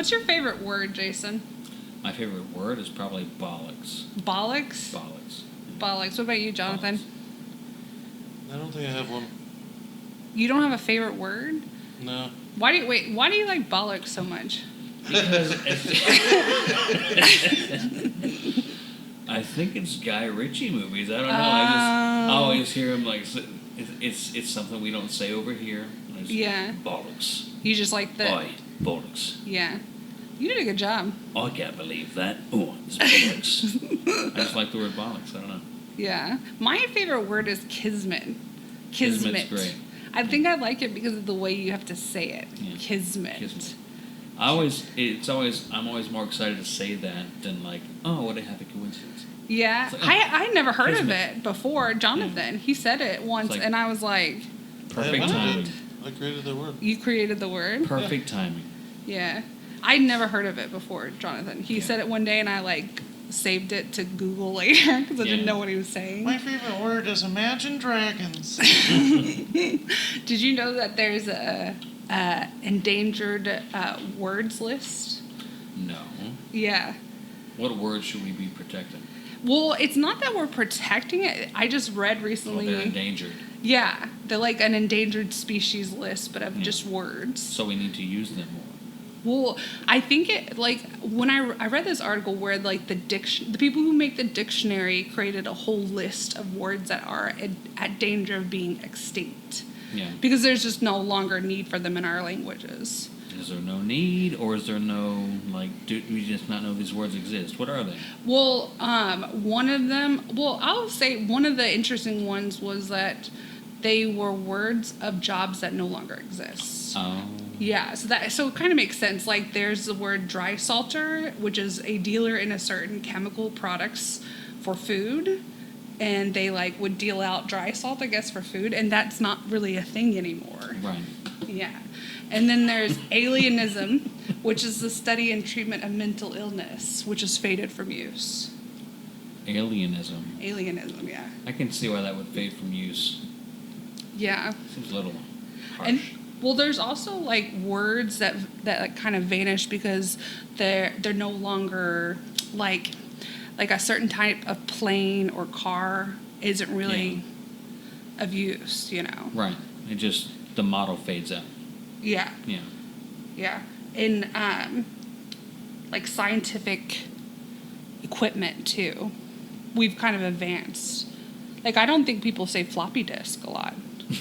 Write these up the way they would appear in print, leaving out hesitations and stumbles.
What's your favorite word, Jason? My favorite word is probably bollocks. Bollocks? Bollocks. Bollocks. What about you, Jonathan? Bollocks. I don't think I have one. You don't have a favorite word? No. Why do you like bollocks so much? Because I think it's Guy Ritchie movies. I don't know. I always hear him like it's something we don't say over here. Yeah. Bollocks. You just like the. Oi, bollocks. Yeah. You did a good job. I can't believe that. Oh, it's bollocks. I just like the word bollocks. I don't know. Yeah. My favorite word is kismet. Kismet's great. I think I like it because of the way you have to say it. Yeah. Kismet. I'm always more excited to say that than like, oh, what a happy coincidence. Yeah. Like, I never heard kismet. of it before. Jonathan, he said it once, like, and I was like... Perfect timing. I created the word. You created the word? Perfect timing. Yeah. I'd never heard of it before, Jonathan. He said it one day, and I, saved it to Google later because I didn't know what he was saying. My favorite word is Imagine Dragons. Did you know that there's a endangered words list? No. Yeah. What words should we be protecting? Well, it's not that we're protecting it. I just read recently. Well, they're endangered. Yeah. They're like an endangered species list, but of just words. So we need to use them more. Well, I think it, when I read this article where, the people who make the dictionary created a whole list of words that are at danger of being extinct. Yeah. Because there's just no longer need for them in our languages. Is there no need, or is there no, do we just not know these words exist? What are they? Well, one of them, I'll say one of the interesting ones was that they were words of jobs that no longer exist. Oh. Yeah, so it kind of makes sense. There's the word dry salter, which is a dealer in a certain chemical products for food, and they would deal out dry salt, I guess, for food, and that's not really a thing anymore. Right. Yeah. And then there's alienism, which is the study and treatment of mental illness, which is faded from use. Alienism, yeah. I can see why that would fade from use. Yeah. Seems a little harsh. And there's also words that kind of vanish because they're no longer like a certain type of plane or car isn't really of use, Right. It just the model fades out. Yeah. Yeah. Yeah. In scientific equipment too, we've kind of advanced. I don't think people say floppy disk a lot.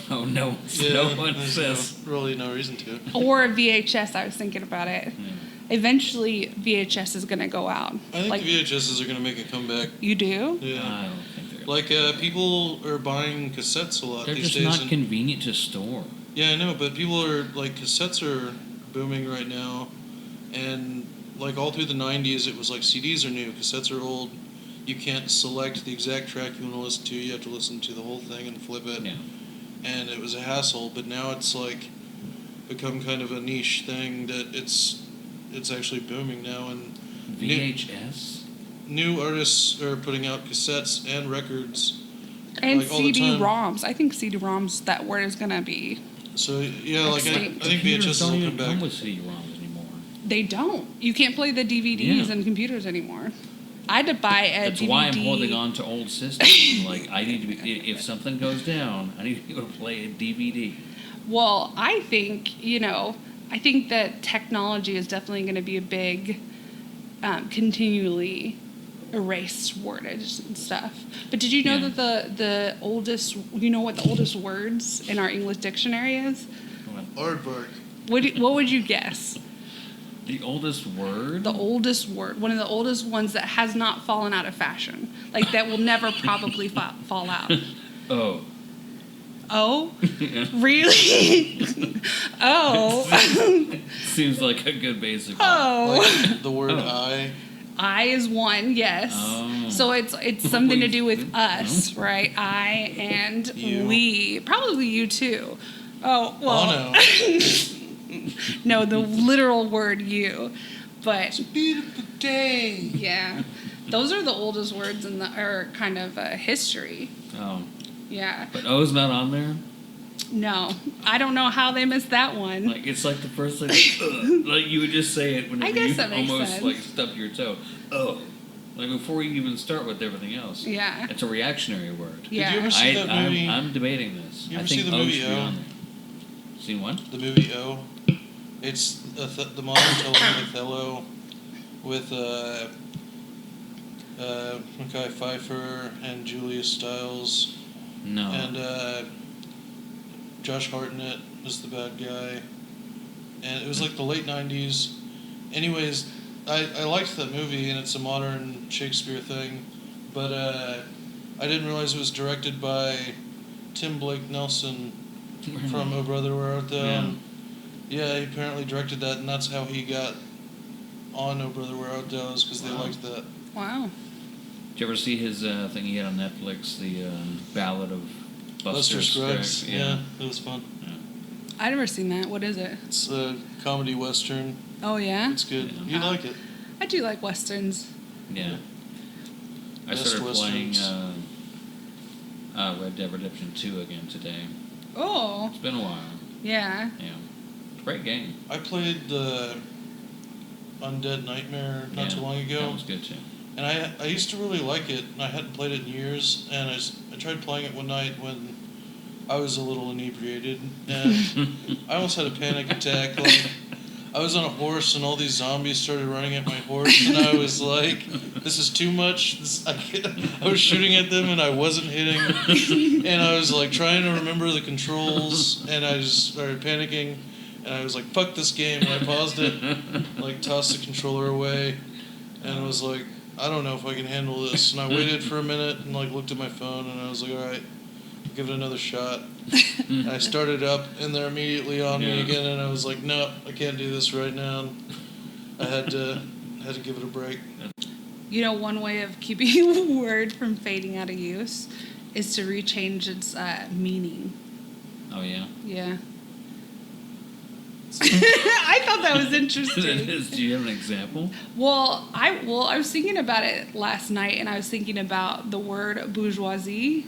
Oh, no. Yeah, no one there's says. really no reason to. Or VHS, I was thinking about it. Yeah. Eventually, VHS is going to go out. I think the VHSs are going to make a comeback. You do? Yeah. I don't think they're People are buying cassettes a lot They're these just days. not convenient to store. Yeah, I know, but people are, cassettes are booming right now. And, all through the 90s, it was CDs are new, cassettes are old. You can't select the exact track you want to listen to. You have to listen to the whole thing and flip it. Yeah. And it was a hassle, but now it's become kind of a niche thing that it's actually booming now. And VHS? New artists are putting out cassettes and records. And all the time. CD-ROMs. I think CD-ROMs, that word is going to be... So, yeah, I think Computers VHS don't will even come back. come with CD-ROMs anymore. They don't. You can't play the DVDs in computers anymore. I had to buy a That's DVD. why I'm holding on to old systems. I need to be, if something goes down, I need to be able to play a DVD. Well, I think, I think that technology is definitely going to be a big, continually erased wordage and stuff. But did you know that the oldest, what the oldest words in our English dictionary is? Aardvark. What would you guess? The oldest word? The oldest word. One of the oldest ones that has not fallen out of fashion. That will never probably fall out. Oh. Oh? Really? Oh. Seems like a good basic one. Oh. The word I. I is one, yes. Oh. So it's something to do with us, right? I and you. we. Probably you too. Oh, well. Oh, no. No, the literal word you. But It's a beautiful day. yeah. Those are the oldest words in our kind of history. Oh. Yeah. But O's not on there? No, I don't know how they missed that one. Like it's like the first thing, ugh, like you would just say it whenever I guess you that makes almost sense. like stub your toe. Oh, like before you even start with everything else. Yeah. It's a reactionary word. Yeah. Did you ever see that movie? I'm debating this. You ever I think see the O movie should be O? on there. Seen one? The movie O. It's the modern telling of Othello with Mekhi Phifer and Julia Stiles. No. And Josh Hartnett is the bad guy. And it was like the late 90s. Anyways, I liked that movie, and it's a modern Shakespeare thing. But I didn't realize it was directed by Tim Blake Nelson from Oh Brother Where Art Thou. Yeah. Yeah, he apparently directed that, and that's how he got on Oh Brother Where Art Thou, is because they Wow. liked that. Wow. Did you ever see his thing he had on Netflix, the Ballad of Buster Scruggs. Yeah. Yeah, it was fun. I've never seen that. What is it? It's a comedy western. Oh, yeah? It's good. Yeah. You'd like it. I do like Westerns. Yeah. I Best started playing Westerns. Red Dead Redemption 2 again today. Oh, It's been a while. yeah. Yeah. Great game. I played the Undead Nightmare not Yeah, too long ago. That was good too. And I used to really like it, and I hadn't played it in years. And I tried playing it one night when I was a little inebriated, and I almost had a panic attack. Like, I was on a horse, and all these zombies started running at my horse, and I was like, "This is too much." I was shooting at them, and I wasn't hitting, and I was like trying to remember the controls, and I just started panicking, and I was like, "Fuck this game!" And I paused it, like tossed the controller away, and I was like, I don't know if I can handle this. And I waited for a minute and like looked at my phone, and I was like, all right, I'll give it another shot. And I started up, and they're immediately on me Yeah. again, and I was like, no, I can't do this right now. I had to give it a break. You know, one way of keeping a word from fading out of use is to rechange its meaning. Oh yeah. Yeah. I thought that was It interesting. is. Do you have an example? Well, I was thinking about it last night, and I was thinking about the word bourgeoisie,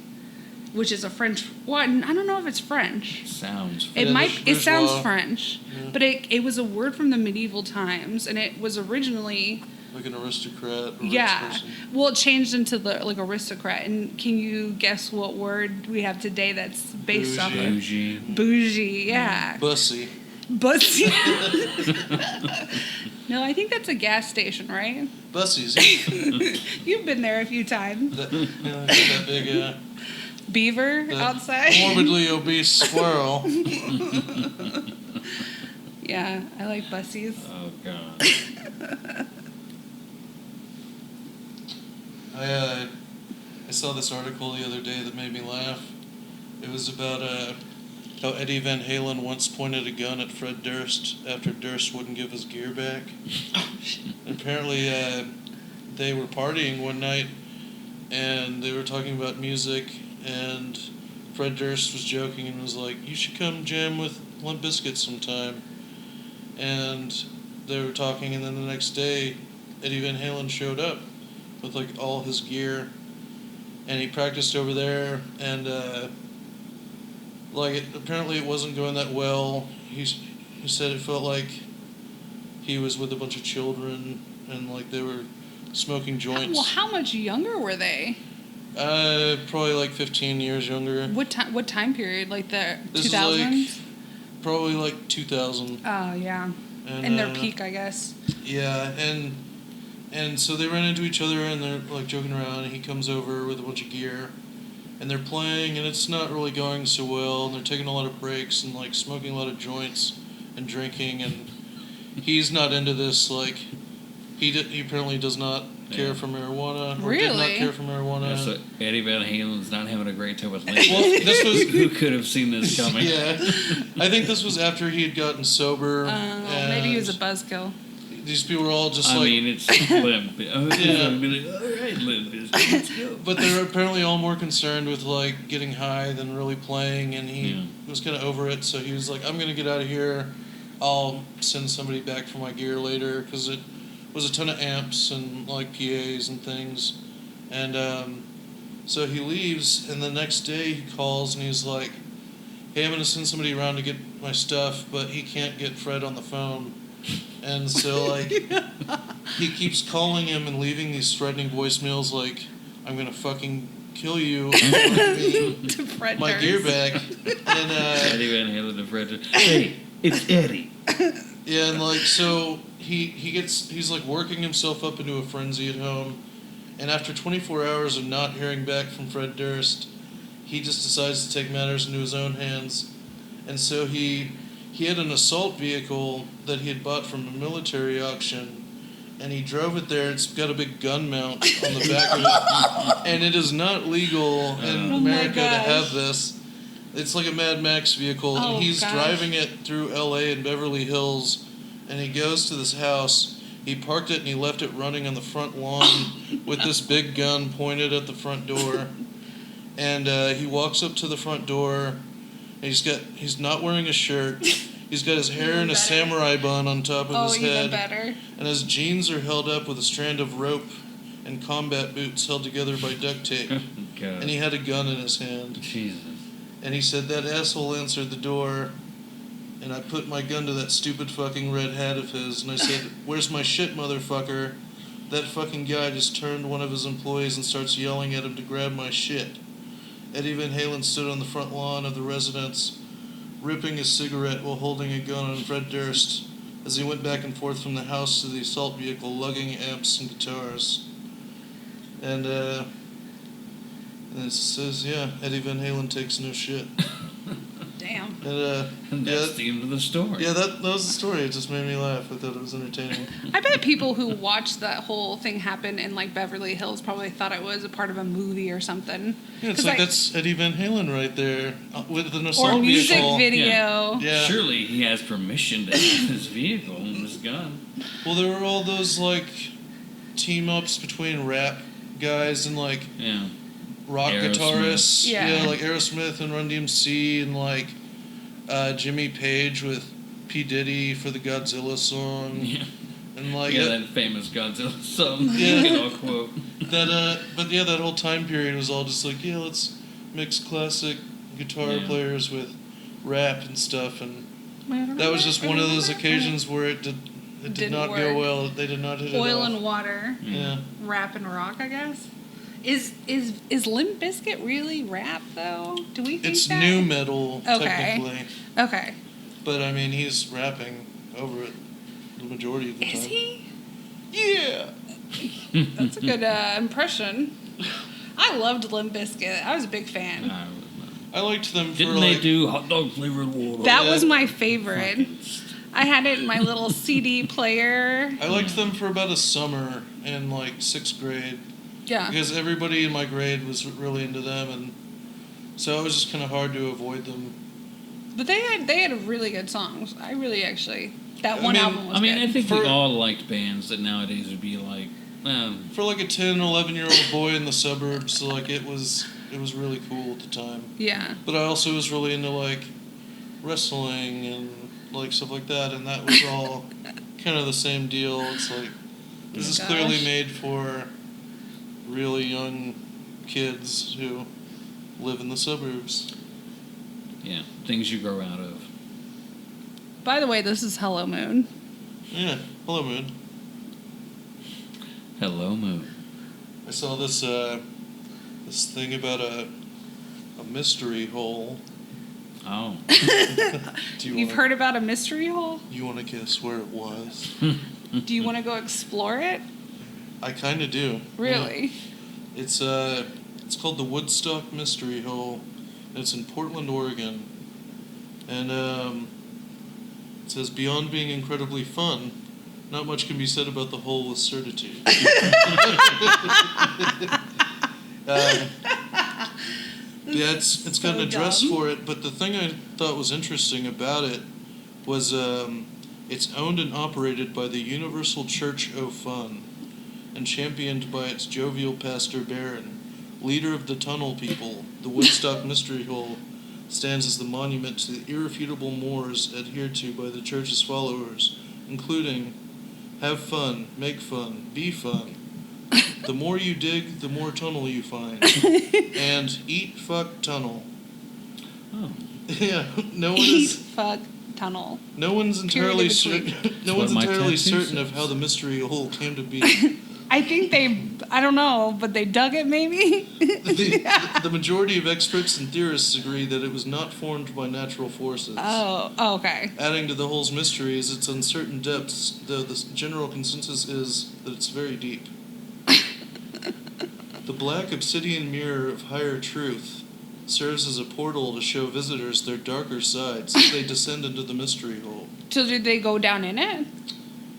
which is a French. Well, I don't know if it's French. Sounds. It Yeah, might. It sounds bourgeois. French, Yeah. but it was a word from the medieval times, and it was originally Like an aristocrat. Or rich yeah. person. Well, it changed into the like aristocrat. And can you guess what word we have today that's based off of Bougie. bougie? Yeah, Bussy. bussy. No, I think that's a gas station, right? Bussies. You've been there a few times. that big, Beaver that outside. morbidly obese squirrel. Yeah, I like bussies. Oh god. I saw this article the other day that made me laugh. It was about how Eddie Van Halen once pointed a gun at Fred Durst after Durst wouldn't give his gear back. And apparently, they were partying one night, and they were talking about music, and Fred Durst was joking and was like, "You should come jam with Limp Bizkit sometime." And they were talking, and then the next day, Eddie Van Halen showed up with like all his gear, and he practiced over there, and apparently it wasn't going that well. He said it felt like he was with a bunch of children, and like they were smoking joints. Well, how much younger were they? Probably like 15 years younger. What time period? Like the This is 2000s? Probably like 2000. Oh yeah, And, in their peak, I guess. Yeah, and so they ran into each other, and they're like joking around, and he comes over with a bunch of gear, and they're playing, and it's not really going so well, and they're taking a lot of breaks and like smoking a lot of joints and drinking, and he's not into this. Like he apparently does not care for marijuana. Or did not Really? care for marijuana. Yeah, so Eddie Van Halen's not having a great time with Link. Well, this was Who could have seen this coming? yeah. I think this was after he had gotten sober. Maybe he was a and buzzkill. These people were all just I like. mean, it's Limp. Oh, Yeah. I'd be like, all right, Limp, let's go. But they were apparently all more concerned with like getting high than really playing, and he Yeah. was kind of over it. So he was like, "I'm gonna get out of here. I'll send somebody back for my gear later," because it was a ton of amps and like PAs and things. And so he leaves, and the next day he calls and he's like, hey, I'm going to send somebody around to get my stuff, but he can't get Fred on the phone. And so, like, he keeps calling him and leaving these threatening voicemails like, I'm going to fucking kill you. To Fred my Durst. gear back. And, Eddie Van Halen to Fred Durst. Hey, it's Eddie. yeah, and, like, so he's, like, working himself up into a frenzy at home. And after 24 hours of not hearing back from Fred Durst, he just decides to take matters into his own hands. And so he had an assault vehicle that he had bought from a military auction, and he drove it there. It's got a big gun mount on the back of it, and it is not legal in Oh my America to gosh. have this. It's like a Mad Max vehicle, Oh, and he's gosh. driving it through L.A. and Beverly Hills, and he goes to this house. He parked it and he left it running on the front lawn with this big gun pointed at the front door. And he walks up to the front door. And he's not wearing a shirt. He's got his hair Even in a better. samurai bun on top of his even head. better. And his jeans are held up with a strand of rope and combat boots held together by duct tape. God. And he had a gun in his hand. Jesus. And he said, that asshole answered the door. And I put my gun to that stupid fucking red hat of his. And I said, where's my shit, motherfucker? That fucking guy just turned one of his employees and starts yelling at him to grab my shit. Eddie Van Halen stood on the front lawn of the residence, ripping his cigarette while holding a gun on Fred Durst as he went back and forth from the house to the assault vehicle, lugging amps and guitars. And it says, yeah, Eddie Van Halen takes no shit. Damn. And That's the end of the story. yeah, that was the story. It just made me laugh. I thought it was entertaining. I bet people who watched that whole thing happen in like Beverly Hills probably thought it was a part of a movie or something. Yeah, it's 'Cause, like that's Eddie Van Halen right there with an or assault music vehicle. video. Yeah. Surely he has permission to have his vehicle and his gun. Well, there were all those like team ups between rap guys and like Yeah. rock Aerosmith. guitarists. Yeah. Like Aerosmith and Run DMC and like Jimmy Page with P. Diddy for the Godzilla song. Yeah. And like Yeah, that famous Godzilla song. Yeah. You can all quote. but yeah, that whole time period was all just like, yeah, let's mix classic guitar Yeah. players with rap and stuff, and that was just one of those occasions where it did Didn't not work. go well. They did not hit Oil it off. and water, Yeah. rap and rock, I guess. Is Limp Bizkit really rap though? Do we think It's that? new metal, Okay. technically. Okay. But I mean, he's rapping over it the majority of the time. Is he? Yeah. That's a good impression. I loved Limp Bizkit. I was a big fan. I liked them for Didn't like. they do hot dog flavored water? That Yeah. was my favorite. I had it in my little CD player. I liked them for about a summer in like 6th grade Yeah. because everybody in my grade was really into them, and so it was just kind of hard to avoid them. But they had really good songs. I really actually that I one mean- album was I mean, good. I think For- we all liked bands that nowadays would be like, For like a 10, 11-year-old boy in the suburbs, like it was really cool at the time. Yeah. But I also was really into like wrestling and like stuff like that, and that was all kind of the same deal. It's like this is Gosh. clearly made for really young kids who live in the suburbs. yeah, things you grow out of. By the way, this is Hello Moon. Yeah, hello, Moon. Hello, Moon. I saw this this thing about a mystery hole. Oh. Do you You've wanna, heard about a mystery hole? You want to guess where it was? Do you want to go explore it? I kind of do. Really? Yeah. It's called the Woodstock Mystery Hole. And it's in Portland, Oregon. And it says, beyond being incredibly fun, not much can be said about the hole with certitude. Yeah, it's got an So address dumb. for it, but the thing I thought was interesting about it was it's owned and operated by the Universal Church o' Fun and championed by its jovial pastor Barron, leader of the Tunnel People. The Woodstock Mystery Hole stands as the monument to the irrefutable mores adhered to by the church's followers, including have fun, make fun, be fun. The more you dig, the more tunnel you find. And eat, fuck, tunnel. Oh. Yeah, no one Eat, is. fuck, tunnel. No one's entirely Period in certain. No what one's my entirely tattoo certain of says. how the mystery hole came to be. I think I don't know, but they dug it maybe? The majority of experts and theorists agree that it was not formed by natural forces. Oh, okay. Adding to the hole's mystery is its uncertain depths, though the general consensus is that it's very deep. The black obsidian mirror of higher truth serves as a portal to show visitors their darker sides as they descend into the mystery hole. So did they go down in it?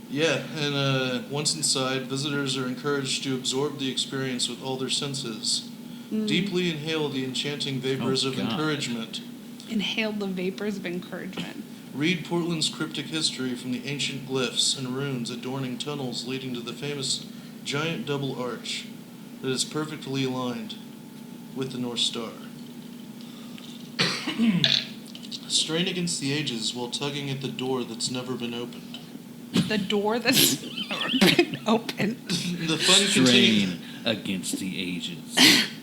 Yeah, and once inside, visitors are encouraged to absorb the experience with all their senses. Deeply inhale the enchanting vapors of God. encouragement. Inhale the vapors of encouragement. Read Portland's cryptic history from the ancient glyphs and runes adorning tunnels leading to the famous giant double arch that is perfectly aligned with the North Star. Strain against the ages while tugging at the door that's never been opened. The door that's been opened. The fun continues. Strain against the ages.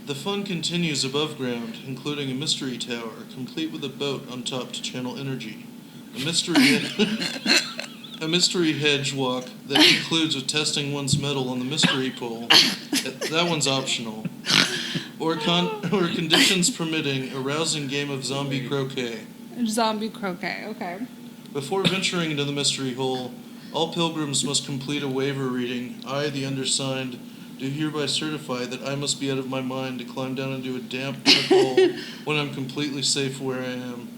The fun continues above ground, including a mystery tower, complete with a boat on top to channel energy. A mystery hedge walk that concludes with testing one's mettle on the mystery pole. That one's optional. Or conditions permitting, a rousing game of zombie croquet. Zombie croquet, okay. Before venturing into the mystery hole, all pilgrims must complete a waiver reading. I, the undersigned, do hereby certify that I must be out of my mind to climb down into a damp, dark hole when I'm completely safe where I am.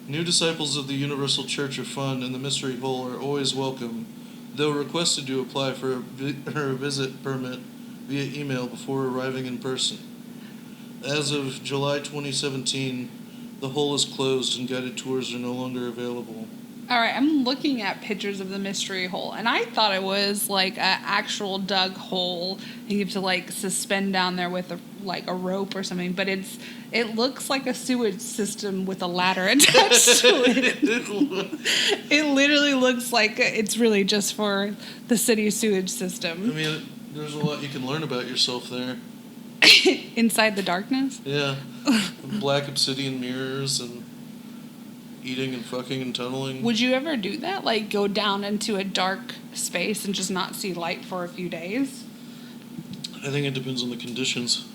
New disciples of the Universal Church of Fun and the Mystery Hole are always welcome, though requested to apply for a visit permit via email before arriving in person. As of July 2017, the hole is closed and guided tours are no longer available. All right, I'm looking at pictures of the mystery hole, and I thought it was like an actual dug hole, and you have to like suspend down there with a rope or something. But it looks like a sewage system with a ladder attached to it. It literally looks like it's really just for the city sewage system. I mean, there's a lot you can learn about yourself there. Inside the darkness. Yeah, black obsidian mirrors and eating and fucking and tunneling. Would you ever do that? Like go down into a dark space and just not see light for a few days? I think it depends on the conditions.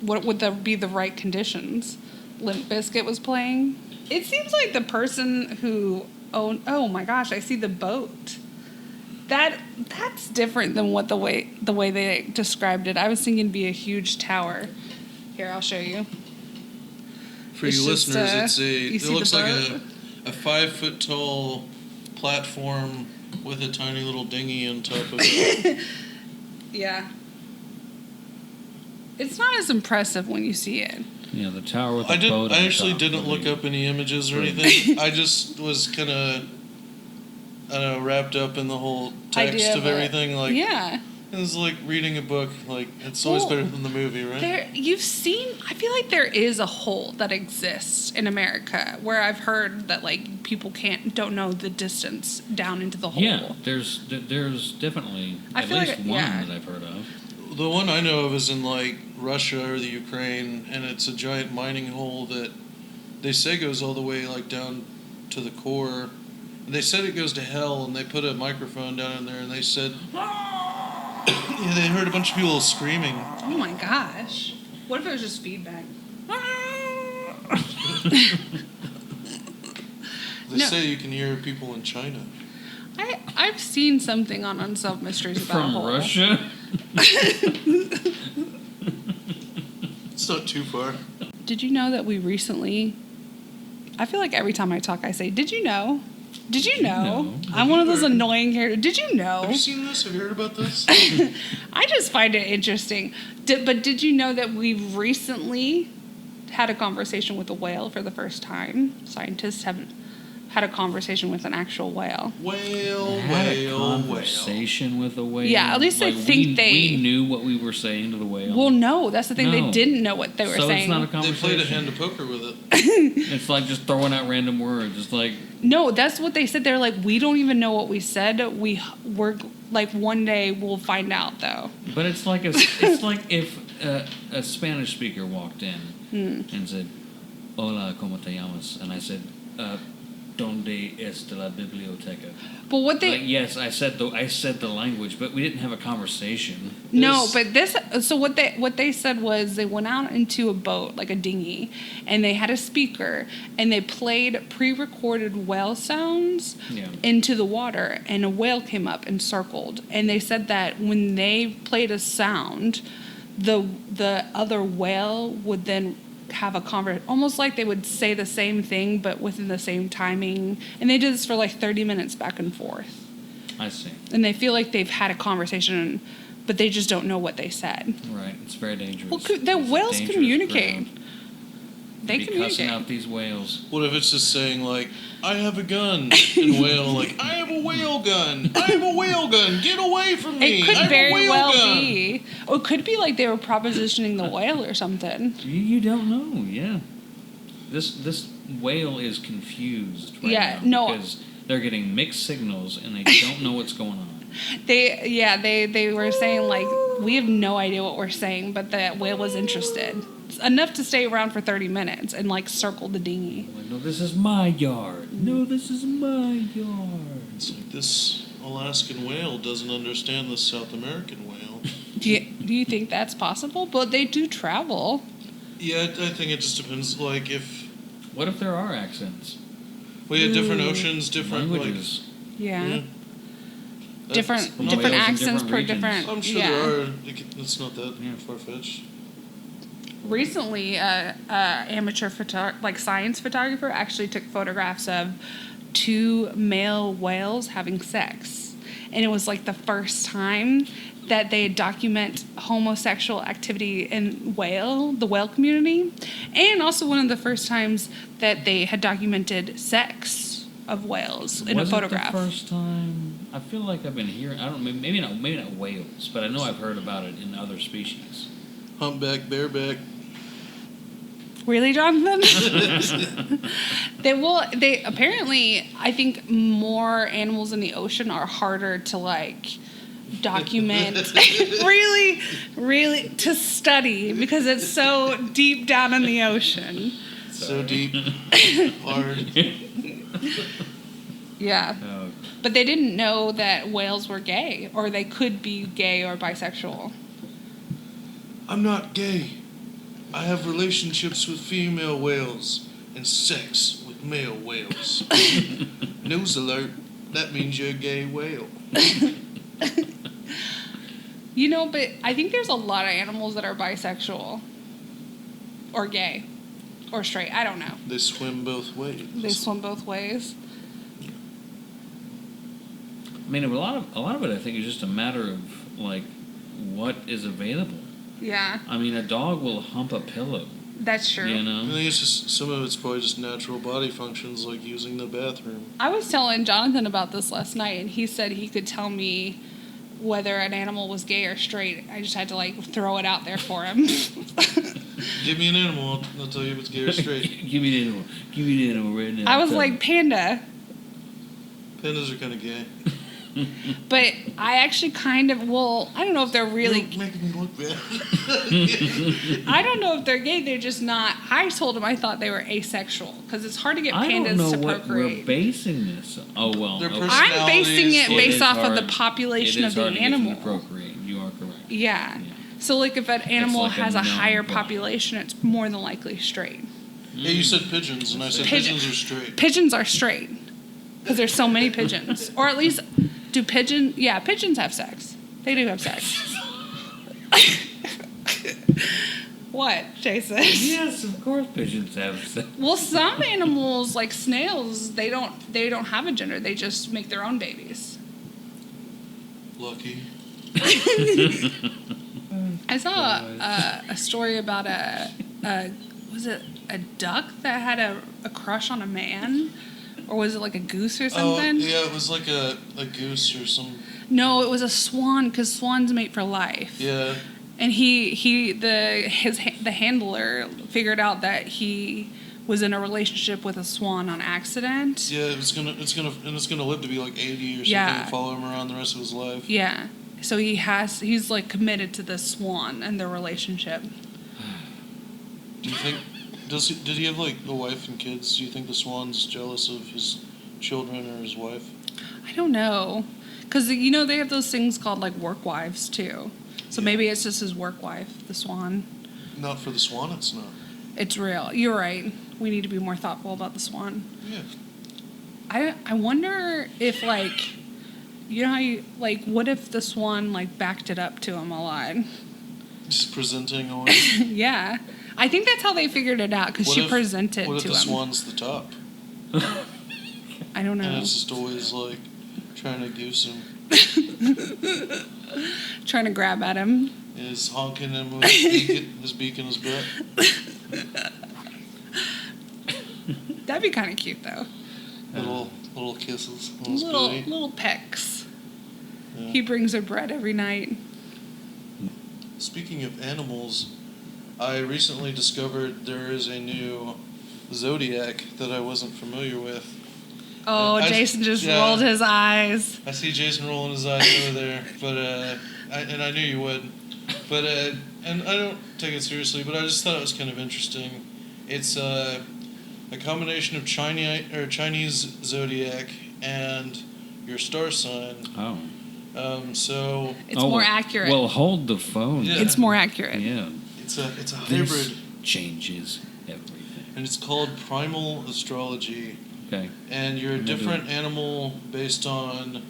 What would be the right conditions? Limp Bizkit was playing. It seems like the person who owned. Oh my gosh! I see the boat. That's different than what the way they described it. I was thinking it'd be a huge tower. Here, I'll show you. For It's you just, listeners, you it see looks the like boat? a 5 foot tall platform with a tiny little dinghy on top of it. Yeah. It's not as impressive when you see it. Yeah, the tower with the boat. I actually didn't look up any images or anything. I just was kind of, I don't know, wrapped up in the whole text Idea of it. everything. Like, Yeah. it was like reading a book. Like, it's always better than the movie, right? I feel like there is a hole that exists in America where I've heard that like people don't know the distance down into the hole. Yeah, there's definitely I at feel least like- one yeah. that I've heard of. The one I know of is in like Russia or the Ukraine, and it's a giant mining hole that they say goes all the way like down to the core. And they said it goes to hell, and they put a microphone down in there, and they said, yeah, they heard a bunch of people screaming. Oh my gosh. What if it was just feedback? They No. say you can hear people in China. I've seen something on Unsolved Mysteries about a From hole. Russia? It's not too far. Did you know that we recently... I feel like every time I talk, I say, did you know? Did you know? know? I'm one of those annoying characters. Did you know? Have you seen this? Have you heard about this? I just find it interesting. But did you know that we've recently had a conversation with a whale for the first time? Scientists have had a conversation with an actual whale. Had a conversation with a whale. Yeah, at least I think we knew what we were saying to the whale. Well, no, that's the thing. They No. didn't know what they were so saying. it's not a They conversation. played a hand of poker with it. It's like just throwing out random words. It's like No, that's what they said. They're like, we don't even know what we said. We're like, one day we'll find out, though. But it's like it's like if a Spanish speaker walked in and said, Hola, ¿cómo te llamas? And I said, ¿Dónde está la biblioteca? But what they Like, yes, I said the language, but we didn't have a conversation. no, but this so what they said was they went out into a boat, like a dinghy, and they had a speaker and they played pre-recorded whale sounds into the water, and a whale came up and circled, and they said that when they played a sound, the other whale would then have a conversation, almost like they would say the same thing but within the same timing, and they did this for like 30 minutes back and forth. I see. And they feel like they've had a conversation, but they just don't know what they said. Right, it's very dangerous. Well, the whales communicate. They communicate. Cussing out these whales. What if it's just saying, like, I have a gun in whale, like, I have a whale gun, I have a whale gun, get away from me, It could I have very a whale well gun. be. Or it could be like they were propositioning the whale or something. You don't know, yeah. This whale is confused right now because they're getting mixed signals and they don't know what's going on. They were saying, like, we have no idea what we're saying, but the whale was interested. Enough to stay around for 30 minutes and, like, circle the dinghy. Like, no, this is my yard. No, this is my yard. It's like this Alaskan whale doesn't understand the South American whale. Do you think that's possible? But they do travel. Yeah, I think it just depends, like, if... What if there are accents? Well, yeah, different oceans, different, languages. Yeah. That's- Different accents different per regions. different... I'm sure yeah. there are. It's not that far-fetched. Recently, amateur science photographer actually took photographs of 2 male whales having sex, and it was like the first time that they document homosexual activity in the whale community, and also one of the first times that they had documented sex of whales in a photograph. Was it the first time? I feel like I've been hearing. I don't. Maybe not whales, but I know I've heard about it in other species. Humpback, bareback. Really, Jonathan? They apparently, I think more animals in the ocean are harder to, like, document. really, really to study because it's so deep down in the ocean. So deep, hard. Yeah. But they didn't know that whales were gay, or they could be gay or bisexual. I'm not gay. I have relationships with female whales and sex with male whales. News alert, that means you're a gay whale. You know, but I think there's a lot of animals that are bisexual or gay or straight. I don't know. They swim both ways. They swim both ways. I mean, a lot of it, I think, is just a matter of, like, what is available. Yeah. I mean, a dog will hump a pillow. That's true. You I know? think it's just, some of it's probably just natural body functions, like using the bathroom. I was telling Jonathan about this last night, and he said he could tell me whether an animal was gay or straight. I just had to, like, throw it out there for him. Give me an animal, I'll tell you if it's gay or straight. Give me the animal. Give me the animal right now. I was like, panda. Pandas are kind of gay. But I actually kind of, I don't know if they're really... You're making me look bad. I don't know if they're gay. They're just not... I told him I thought they were asexual because it's hard to get I pandas don't know to what procreate. we're basing this on. Oh, well. Their okay. I'm basing it It based is off of the hard. population of the It is hard animal. to get them to procreate. You are correct. Yeah. So, like, if an animal like a has a known higher body. population, it's more than likely straight. Yeah, you said pigeons, and I said pigeons are straight. Pigeons are straight because there's so many pigeons. Or at least, pigeons have sex. They do have sex. What, Jason? Yes, of course pigeons have sex. Well, some animals, like snails, they don't have a gender. They just make their own babies. Lucky. I saw a story about was it a duck that had a crush on a man? Or was it like a goose or something? Oh, yeah, it was like a goose or some... No, it was a swan because swans mate for life. Yeah. And the handler figured out that he was in a relationship with a swan on accident. Yeah, it's gonna live to be like 80 or something. Yeah. And follow him around the rest of his life. Yeah. So he's like committed to this swan and their relationship. Do Did he have like a wife and kids? Do you think the swan's jealous of his children or his wife? I don't know. Because, they have those things called, like, work wives, too. So maybe it's just his work wife, the swan. Not for the swan, it's not. It's real. You're right. We need to be more thoughtful about the swan. Yeah. I wonder if, like, how you, like, what if the swan, like, backed it up to him a lot? Just presenting away. Yeah. I think that's how they figured it out, because she presented to him. What if the swan's the top? I don't know. And it's just always, like, trying to goose him. Trying to grab at him. Is honking him with his beak in his butt. That'd be kind of cute, though. Little kisses on his booty. Little pecks. Yeah. He brings her bread every night. Speaking of animals, I recently discovered there is a new zodiac that I wasn't familiar with. Oh, Jason just rolled his eyes. I see Jason rolling his eyes over there, but I knew you would. But and I don't take it seriously, but I just thought it was kind of interesting. It's a combination of Chinese zodiac and your star sign. Oh. So it's more accurate. Well, hold the phone. Yeah. It's more accurate. Yeah. It's a hybrid. This changes everything. And it's called primal astrology. Okay. And you're a different animal based on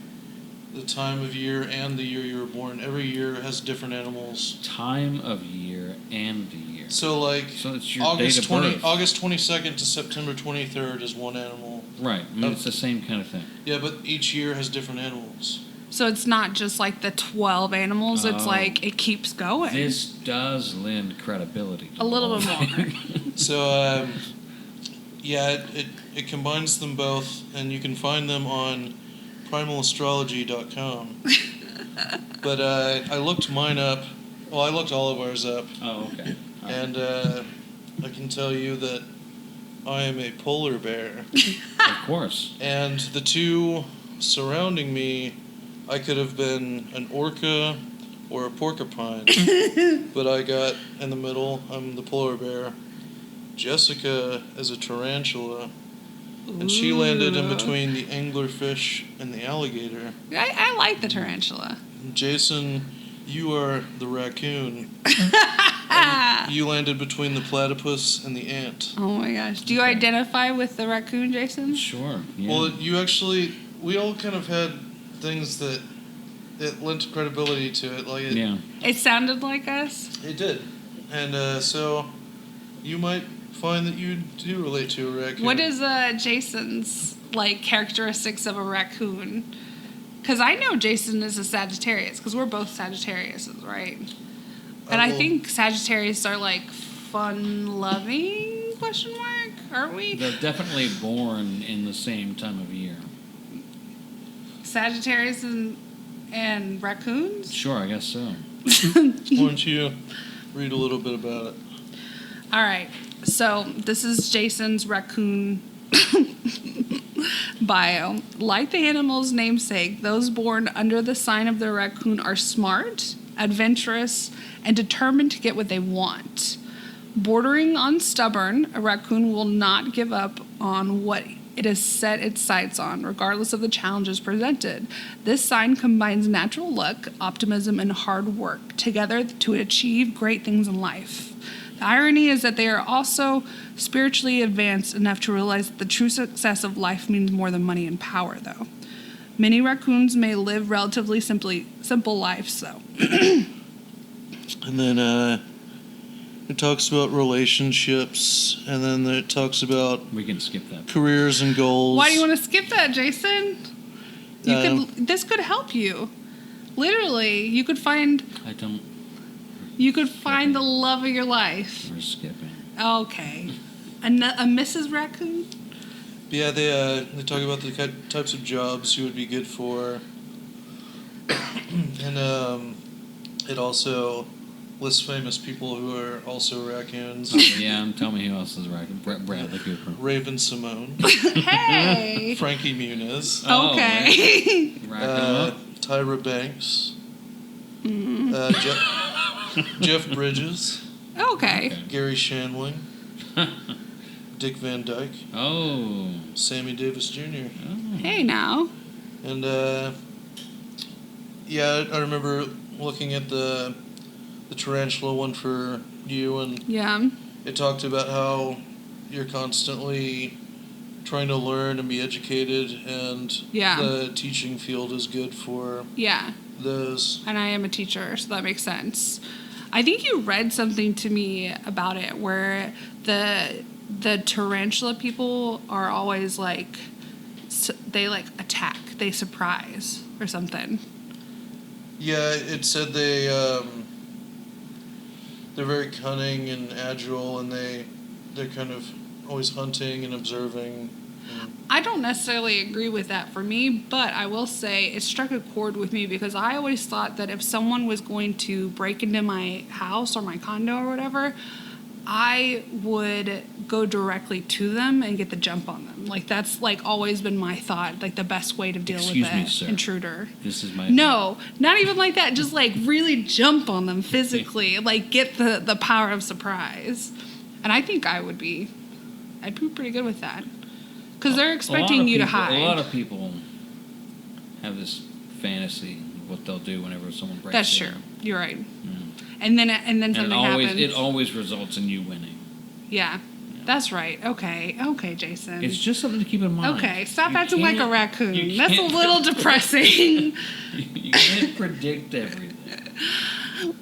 the time of year and the year you were born. Every year has different animals. Time of year and the year. So it's your August date of birth. August 22nd to September 23rd is one animal. Right. I mean, it's the same kind of thing. Yeah, but each year has different animals. So it's not just like the 12 animals. It's like it keeps going. This does lend credibility to a little bit more. So, it combines them both, and you can find them on primalastrology.com. But I looked mine up. Well, I looked all of ours up. Oh, okay. And I can tell you that I am a polar bear. Of course. And the two surrounding me, I could have been an orca or a porcupine. But I got in the middle. I'm the polar bear. Jessica is a tarantula. And she landed in between the anglerfish and the alligator. I like the tarantula. Jason, you are the raccoon. You landed between the platypus and the ant. Oh my gosh. Do you identify with the raccoon, Jason? Sure. Yeah. Well, we all kind of had things that lent credibility to it. It sounded like us? It did. And so you might find that you do relate to a raccoon. What is Jason's characteristics of a raccoon? Because I know Jason is a Sagittarius, because we're both Sagittariuses, right? And I think Sagittarius are fun-loving, ? Aren't we? They're definitely born in the same time of year. Sagittarius and raccoons? Sure, I guess so. Why don't you read a little bit about it? All right. So this is Jason's raccoon bio. Like the animal's namesake, those born under the sign of the raccoon are smart, adventurous, and determined to get what they want. Bordering on stubborn, a raccoon will not give up on what it has set its sights on, regardless of the challenges presented. This sign combines natural luck, optimism, and hard work together to achieve great things in life. The irony is that they are also spiritually advanced enough to realize that the true success of life means more than money and power, though. Many raccoons may live relatively simple lives, though. And then it talks about relationships, and then it talks about We can skip that. careers and goals. Why do you want to skip that, Jason? This could help you. Literally, you could find I don't. the love of your life. We're skipping. Okay. A Mrs. Raccoon? Yeah, they talk about the types of jobs you would be good for, and it also lists famous people who are also raccoons. Yeah, and tell me who else is raccoon. Bradley Cooper. Raven Simone, Hey! Frankie Muniz, Okay. Tyra Banks, Jeff Bridges, Okay. Gary Shandling. Dick Van Dyke, Oh. Sammy Davis Jr. Oh. Hey, now. And yeah, I remember looking at the tarantula one for you, and Yeah. it talked about how you're constantly trying to learn and be educated, and Yeah. the teaching field is good for Yeah. those. And I am a teacher, so that makes sense. I think you read something to me about it where the tarantula people are always like, they like attack, they surprise or something. Yeah, it said they're very cunning and agile, and they're kind of always hunting and observing. I don't necessarily agree with that for me, but I will say it struck a chord with me because I always thought that if someone was going to break into my house or my condo or whatever, I would go directly to them and get the jump on them. Like, that's like always been my thought, like the best way to deal Excuse with me, an sir. intruder. This is my... No, not even like that. Just like really jump on them physically, like get the power of surprise. And I think I'd be pretty good with that. Because they're expecting you to hide. A lot of people have this fantasy of what they'll do whenever someone breaks in. That's true. You're right. Mm. And then something happens. It always results in you winning. Yeah, that's right. Okay, Jason. It's just something to keep in mind. Okay, stop You acting like a can't- raccoon. you That's a can't- little depressing. You can't predict everything.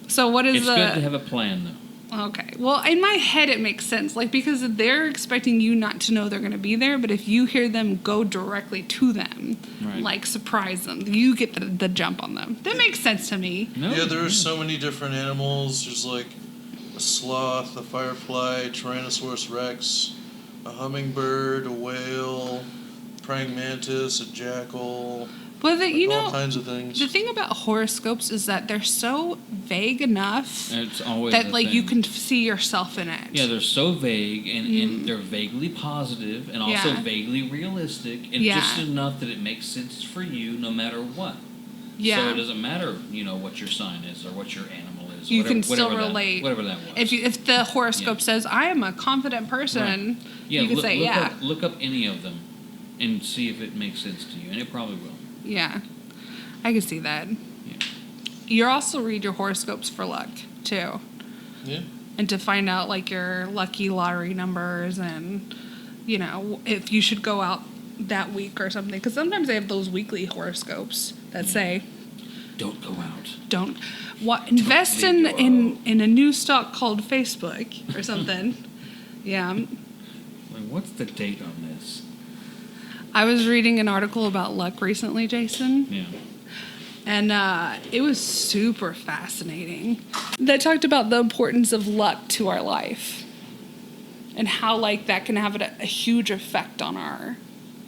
So what is It's good to have a plan, though. Okay. Well, in my head, it makes sense. Like, because they're expecting you not to know they're going to be there, but if you hear them go directly to them, Right. like surprise them, you get the jump on them. That makes sense to me. No, Yeah, there are so many different animals. There's like a sloth, a firefly, Tyrannosaurus rex, a hummingbird, a whale, praying mantis, a jackal. But All kinds of things. the thing about horoscopes is that they're so vague enough It's always that the like thing. you can see yourself in it. Yeah, they're so vague, and they're vaguely positive, and also Yeah. vaguely realistic, and Yeah. just enough that it makes sense for you no matter what. Yeah. So it doesn't matter, what your sign is or what your animal is. You whatever, can still whatever relate. That, whatever that was. If the horoscope Yeah. says I am a confident person, Yeah, you can say yeah. Look up any of them, and see if it makes sense to you, and it probably will. Yeah, I can see that. Yeah. You also read your horoscopes for luck too, Yeah. and to find out like your lucky lottery numbers and if you should go out that week or something. Because sometimes they have those weekly horoscopes that say Don't go out. don't invest Don't in, go in a new stock called Facebook or something. Yeah. Like, what's the date on this? I was reading an article about luck recently, Jason. Yeah. And it was super fascinating. That talked about the importance of luck to our life and how like that can have a huge effect on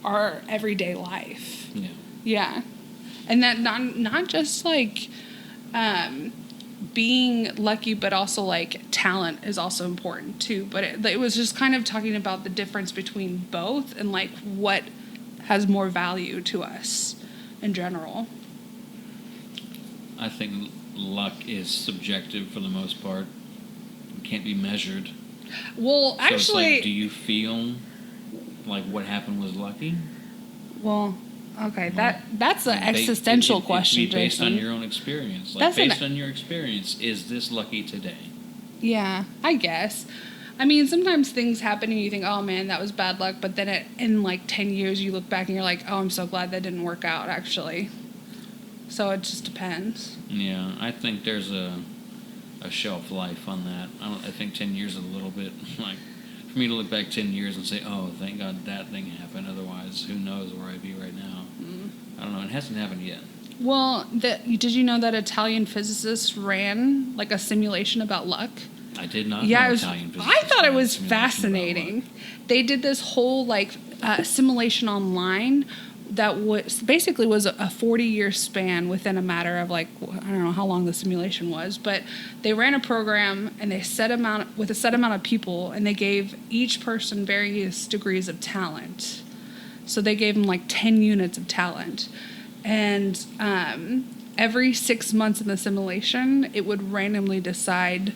our everyday life. Yeah. Yeah. And that not just like being lucky, but also like talent is also important too. But it was just kind of talking about the difference between both and like what has more value to us in general. I think luck is subjective for the most part. It can't be measured. Well, So it's actually, like, do you feel like what happened was lucky? well, okay, Well, that's an existential question, It'd be based Jason. on your own experience. Like, That's an- based on your experience, is this lucky today? Yeah, I guess. I mean, sometimes things happen and you think, oh man, that was bad luck. But then in like 10 years, you look back and you're like, oh, I'm so glad that didn't work out, actually. So it just depends. Yeah, I think there's a shelf life on that. I think 10 years is a little bit like, for me to look back 10 years and say, oh, thank God that thing happened. Otherwise, who knows where I'd be right now. I don't know. It hasn't happened yet. Well, did you know that Italian physicists ran like a simulation about luck? I did not Yeah, know it was, Italian I physicists thought it ran was simulation about fascinating. luck. They did this whole like simulation online that basically was a 40-year span within a matter of like, I don't know how long the simulation was, but they ran a program and they with a set amount of people, and they gave each person various degrees of talent. So they gave them like 10 units of talent. And every 6 months in the simulation, it would randomly decide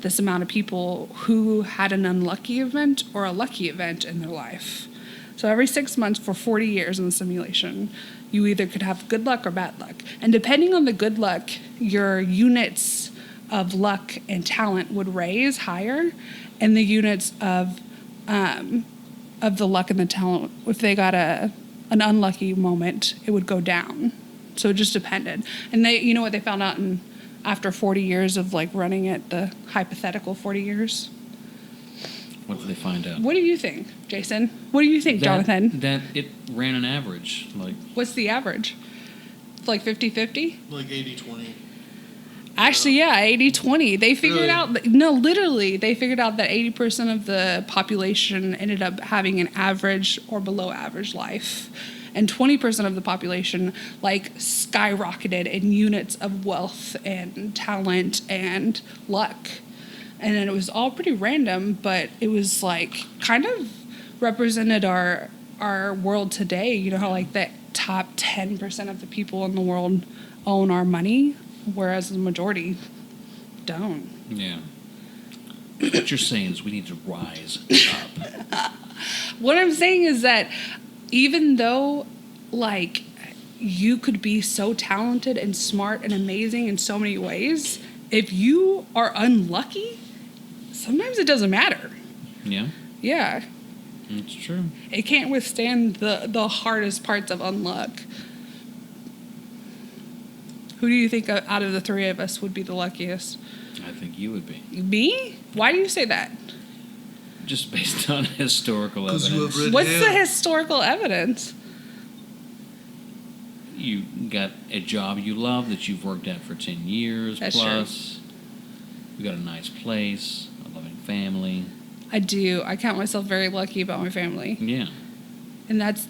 this amount of people who had an unlucky event or a lucky event in their life. So every 6 months for 40 years in the simulation, you either could have good luck or bad luck. And depending on the good luck, your units of luck and talent would raise higher, and the units of the luck and the talent, if they got an unlucky moment, it would go down. So it just depended. And they, you know what they found out after 40 years of like running it, the hypothetical 40 years? What did they find out? What do you think, Jason? What do you think, Jonathan? That it ran an average. Like, what's the average? It's like 50-50? Like 80-20. Actually, yeah, 80-20. They figured Really? out, no, literally, they figured out that 80% of the population ended up having an average or below average life. And 20% of the population, like, skyrocketed in units of wealth and talent and luck. And then it was all pretty random, but it was, like, kind of represented our world today. You know how, like, the top 10% of the people in the world own our money, whereas the majority don't. yeah. What you're saying is we need to rise up. What I'm saying is that even though, like, you could be so talented and smart and amazing in so many ways, if you are unlucky, sometimes it doesn't matter. Yeah, Yeah. that's true. It can't withstand the hardest parts of unluck. Who do you think out of the three of us would be the luckiest? I think you would be. Me? Why do you say that? Just based on historical 'Cause you have evidence. read- What's Yeah. the historical evidence? You got a job you love that you've worked at for 10 years That's plus. You got a nice place, a loving family. I do. I count myself very lucky about my family. Yeah. And that's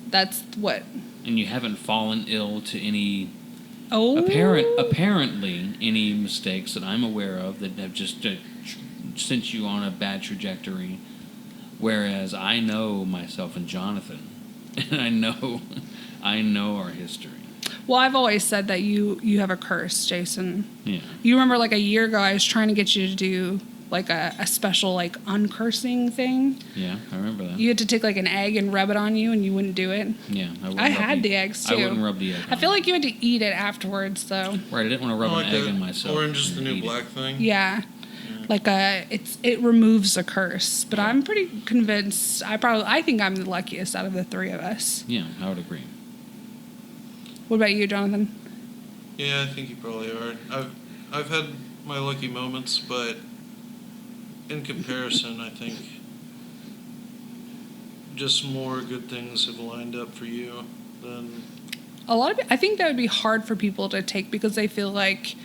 what? And you haven't fallen ill to any Oh. apparently any mistakes that I'm aware of that have just sent you on a bad trajectory. Whereas I know myself and Jonathan, and I know our history. Well, I've always said that you have a curse, Jason. Yeah. You remember like a year ago I was trying to get you to do like a special like uncursing thing. Yeah, I remember that. You had to take like an egg and rub it on you and you wouldn't do it. Yeah, I had the eggs too. I wouldn't rub the egg. I feel like you had to eat it afterwards though. Right, I didn't want to rub Like an egg the in myself. Orange is the and new eat it. black thing. Yeah. Like it removes a curse, but I'm pretty convinced I think I'm the luckiest out of the three of us. Yeah, I would agree. What about you, Jonathan? Yeah, I think you probably are. I've had my lucky moments, but in comparison, I think just more good things have lined up for you than. A lot of I think that would be hard for people to take because they feel like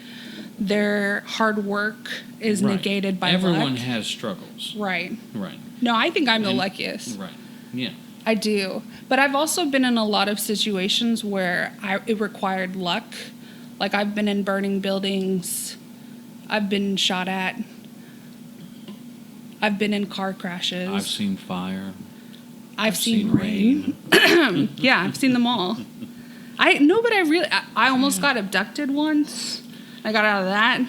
their hard work is Right. negated by Everyone luck. has struggles. Right. Right. No, I think I'm the And- luckiest. Right. Yeah. I do. But I've also been in a lot of situations where it required luck. Like I've been in burning buildings. I've been shot at. I've been in car crashes. I've seen fire. I've seen rain. Yeah, I've seen them all. But I almost got abducted once. I got out of that.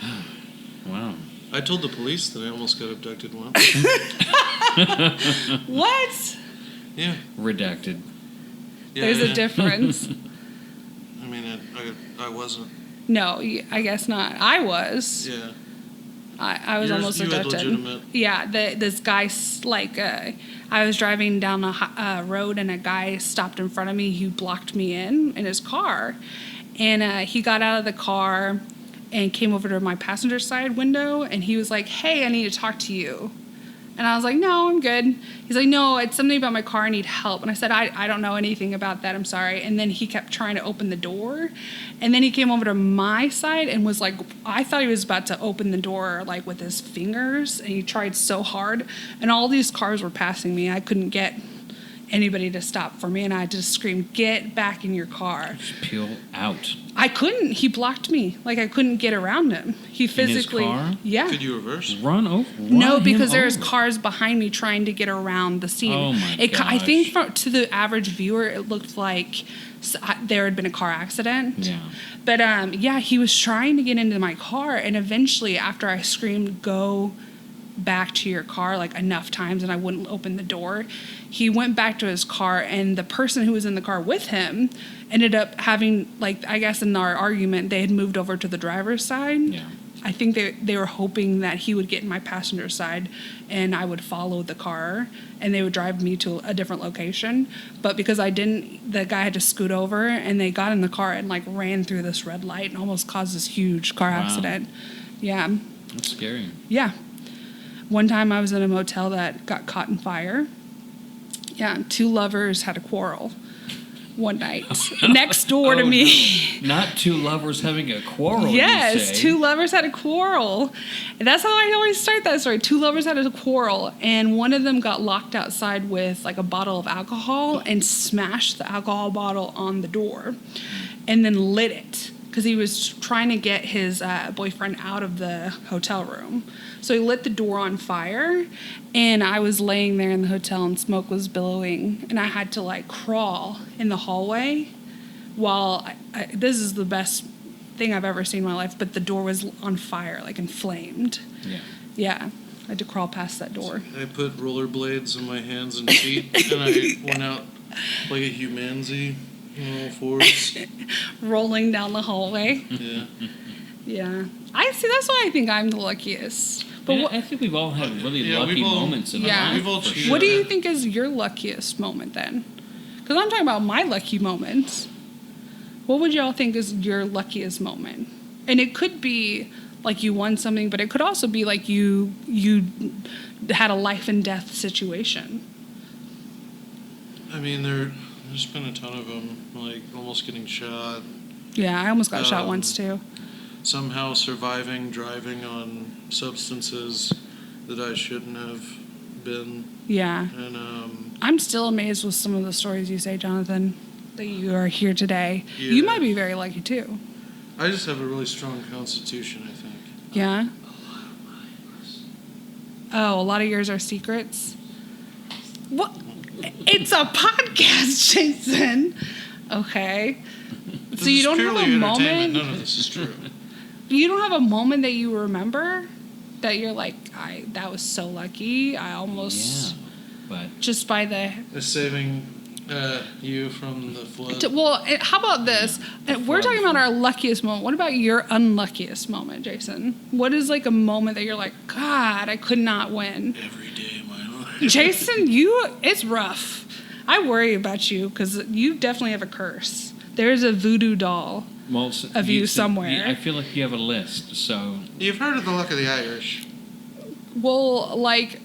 Wow. I told the police that I almost got abducted once. What? Yeah. Redacted. Yeah, There's yeah. a difference. I mean, I wasn't. No, I guess not. I was. Yeah. I was Yours- almost you had abducted. legitimate- Yeah, this guy, I was driving down a road and a guy stopped in front of me. He blocked me in his car. And he got out of the car and came over to my passenger side window and he was like, "Hey, I need to talk to you." And I was like, "No, I'm good." He's like, "No, it's something about my car. I need help." And I said, I don't know anything about that. I'm sorry. And then he kept trying to open the door. And then he came over to my side and was like, I thought he was about to open the door like with his fingers. And he tried so hard. And all these cars were passing me. I couldn't get anybody to stop for me. And I just screamed, "Get back in your car." Just peel out. I couldn't. He blocked me. Like I couldn't get around him. He physically. In his car? Yeah. Could you reverse? Run over. No, because there's cars behind me trying to get around the scene. Oh my I think gosh. to the average viewer, it looked like there had been a car accident. Yeah. But yeah, he was trying to get into my car, and eventually, after I screamed, "Go back to your car like enough times and I wouldn't open the door. He went back to his car, and the person who was in the car with him ended up having, like, I guess in our argument, they had moved over to the driver's side. Yeah. I think they were hoping that he would get in my passenger side and I would follow the car and they would drive me to a different location. But because I didn't, the guy had to scoot over and they got in the car and like ran through this red light and almost caused this huge car accident. Yeah. That's scary. Yeah. One time I was in a motel that got caught in fire. Yeah. 2 lovers had a quarrel one night next door to me. No. Not 2 lovers having a quarrel. Yes, you say. 2 lovers had a quarrel. And that's how I always start that story. 2 lovers had a quarrel, and one of them got locked outside with like a bottle of alcohol and smashed the alcohol bottle on the door and then lit it because he was trying to get his boyfriend out of the hotel room. So he lit the door on fire, and I was laying there in the hotel and smoke was billowing, and I had to like crawl in the hallway while this is the best thing I've ever seen in my life, but the door was on fire, like inflamed. Yeah. Yeah. I had to crawl past that door. I put rollerblades in my hands and feet, and I went out like a humanity on all fours. Rolling down the hallway. Yeah. Yeah. I see, that's why I think I'm the luckiest. But I think we've all had really Yeah, lucky we've all- moments in Yeah. our life. We've all for cheated. sure. what do you think is your luckiest moment then? Because I'm talking about my lucky moments. What would y'all think is your luckiest moment? And it could be like you won something, but it could also be like you had a life and death situation. I mean, there's been a ton of them, like almost getting shot, Yeah, I almost got shot once too. somehow surviving driving on substances that I shouldn't have been, Yeah. and I'm still amazed with some of the stories you say, Jonathan, that you are here today. Yeah. You might be very lucky too. I just have a really strong constitution, I think. Yeah? Oh, a lot of yours are secrets? What? It's a podcast, Jason. Okay. This So you is don't have purely a entertainment. moment? None of this is true. You don't have a moment that you remember that you're like, that was so lucky. I almost, Yeah. But just by the Is saving you from the flood. Well, how about this? We're talking about our luckiest moment. What about your unluckiest moment, Jason? What is like a moment that you're like, God, I could not win? Every day of my life. Jason, it's rough. I worry about you because you definitely have a curse. There's a voodoo doll of you somewhere. I feel like you have a list. So You've heard of the luck of the Irish. Well, like,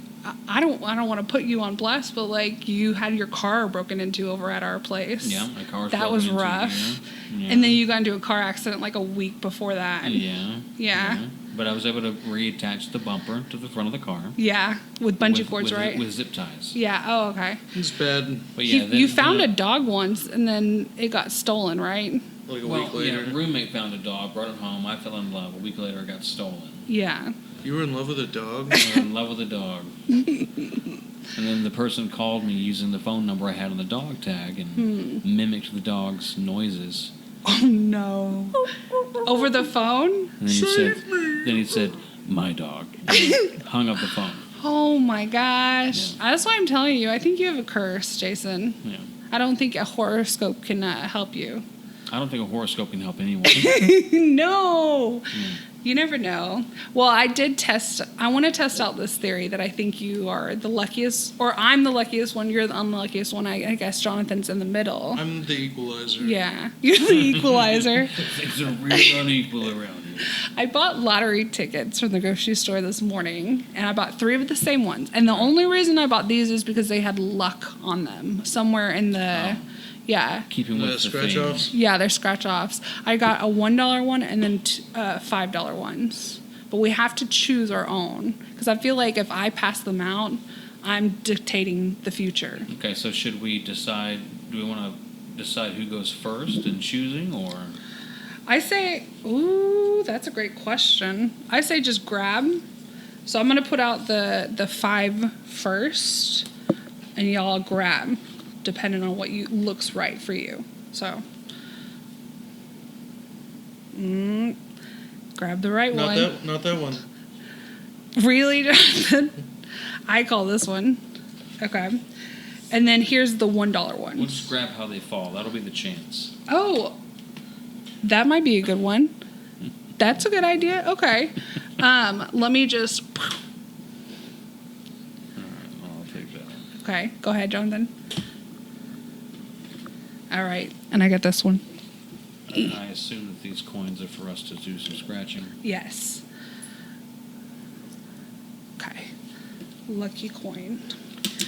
I don't want to put you on blast, but like you had your car broken into over at our place. yeah, my car was That broken was into rough. here. Yeah. And then you got into a car accident like a week before that. Yeah. Yeah. But I was able to reattach the bumper to the front of the car. Yeah, with bungee with- cords, with- right? With zip ties. Yeah. Oh, okay. It's bad. But yeah, you found a dog once, and then it got stolen, right? Like a Well, week later. yeah, roommate found a dog, brought it home. I fell in love. A week later, it got stolen. Yeah. You were in love with a dog? I was in love with the dog. And then the person called me using the phone number I had on the dog tag and mimicked the dog's noises. Oh no. Over the phone? And then he said, "My dog." And he hung up the phone. Oh my gosh. Yeah. That's why I'm telling you. I think you have a curse, Jason. Yeah. I don't think a horoscope can help you. I don't think a horoscope can help anyone. No. You never know. Well, I want to test out this theory that I think you are the luckiest, or I'm the luckiest one, you're the unluckiest one. I guess Jonathan's in the middle. I'm the equalizer. Yeah, you're the equalizer. Things are really unequal around here. I bought lottery tickets from the grocery store this morning, and I bought 3 of the same ones. And the only reason I bought these is because they had luck on them somewhere in the... Yeah. Keeping with the scratch theme. offs? Yeah, they're scratch offs. I got a $1 one and then $5 ones. But we have to choose our own. Because I feel like if I pass them out, I'm dictating the future. Okay, so should we decide? Do we want to decide who goes first in choosing, or? I say, ooh, that's a great question. I say just grab. So I'm going to put out the 5 first, and y'all grab, depending on what looks right for you. So, grab the right one. Not that one. Really, Jonathan? I call this one. Okay. And then here's the $1 one. We'll just grab how they fall. That'll be the chance. Oh, that might be a good one. That's a good idea. Okay. Let me just. All right, well, I'll take that. Okay, go ahead, Jonathan. All right, and I got this one. I assume that these coins are for us to do some scratching. Yes. Okay. Lucky coin.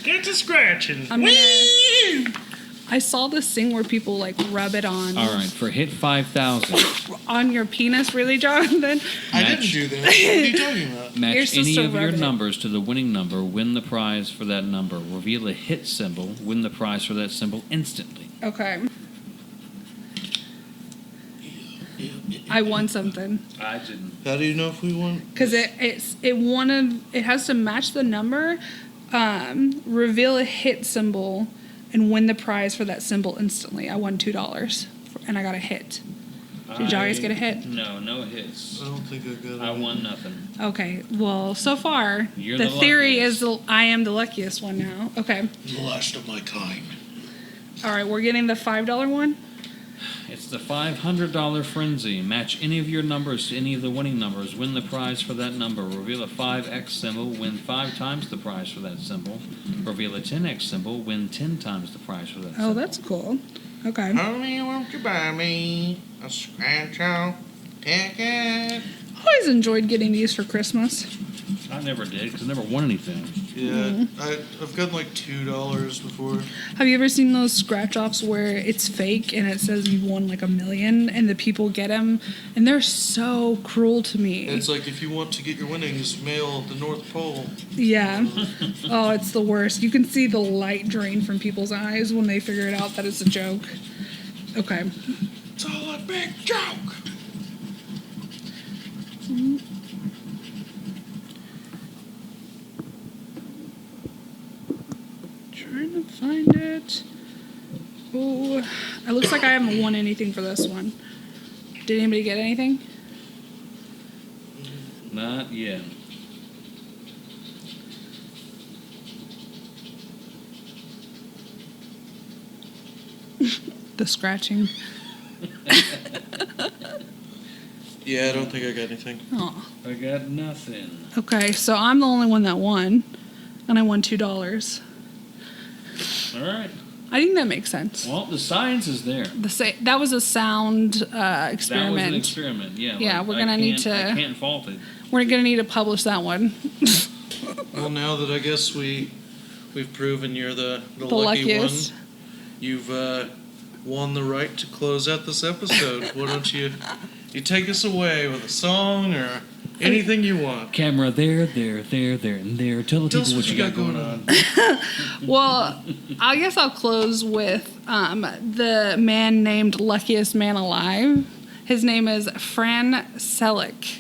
Get to scratching. I saw this thing where people like rub it on. All right, for hit 5,000. On your penis, really, Jonathan? I didn't do that. What are you talking about? You're Match supposed any to of your rub it. numbers to the winning number, win the prize for that number. Reveal a hit symbol, win the prize for that symbol instantly. Okay. I won something. I didn't. How do you know if we won? Because it has to match the number, reveal a hit symbol, and win the prize for that symbol instantly. I won $2, and I got a hit. Did you guys get a hit? No, no hits. I don't think I got it. I won nothing. Okay, well, so far, You're the the theory luckiest. is I am the luckiest one now. Okay. The last of my kind. All right, we're getting the $5 one. It's the $500 frenzy. Match any of your numbers to any of the winning numbers. Win the prize for that number. Reveal a 5x symbol. Win 5 times the prize for that symbol. Reveal a 10x symbol. Win 10 times the prize for that symbol. Oh, that's cool. Okay. Honey, won't you buy me a scratch off ticket? Always enjoyed getting these for Christmas. I never did because I never won anything. Yeah, I've gotten like $2 before. Have you ever seen those scratch offs where it's fake and it says you won like $1 million and the people get them and they're so cruel to me. It's like if you want to get your winnings, mail the North Pole. Yeah. Oh, it's the worst. You can see the light drain from people's eyes when they figure it out that it's a joke. Okay. It's all a big joke. Trying to find it. Oh, it looks like I haven't won anything for this one. Did anybody get anything? Not yet. The scratching. Yeah, I don't think I got anything. Oh. I got nothing. Okay, so I'm the only one that won, and I won $2. All right. I think that makes sense. Well, the science is there. That was a sound experiment. That was an experiment. Yeah. Yeah, we're gonna need to- I can't fault it. We're gonna need to publish that one. Well, now that I guess we've proven you're the The lucky luckiest. one, you've won the right to close out this episode. Why don't you take us away with a song or anything you want? Camera there, and there. Tell the Tell us people what you got going on. Well, I guess I'll close with the man named Luckiest Man Alive. His name is Fran Selick.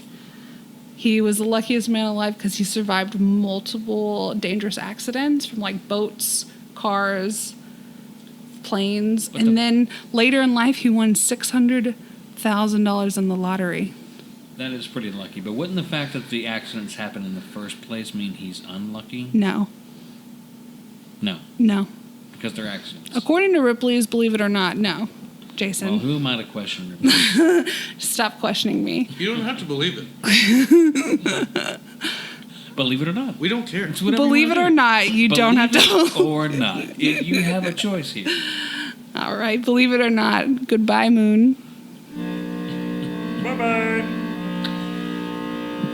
He was the luckiest man alive because he survived multiple dangerous accidents from like boats, cars, planes, and then later in life he won $600,000 in the lottery. That is pretty lucky. But wouldn't the fact that the accidents happened in the first place mean he's unlucky? No, No, no. because they're accidents. According to Ripley's Believe It or Not, no. Jason, Well, who am I to question? Ripley? stop questioning me. You don't have to believe it. Believe it or not. We don't care. It's whatever Believe you it wanna or do. not, you don't have Believe to. it or not. You have a choice here. All right, believe it or not. Goodbye, Moon. Bye-bye.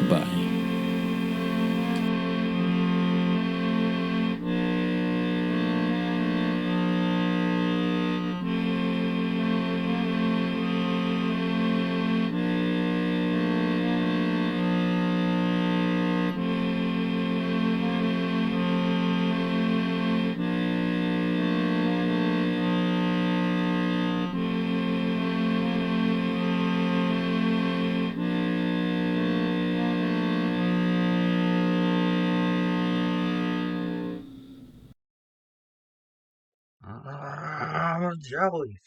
Bye. I'm a jellyfish.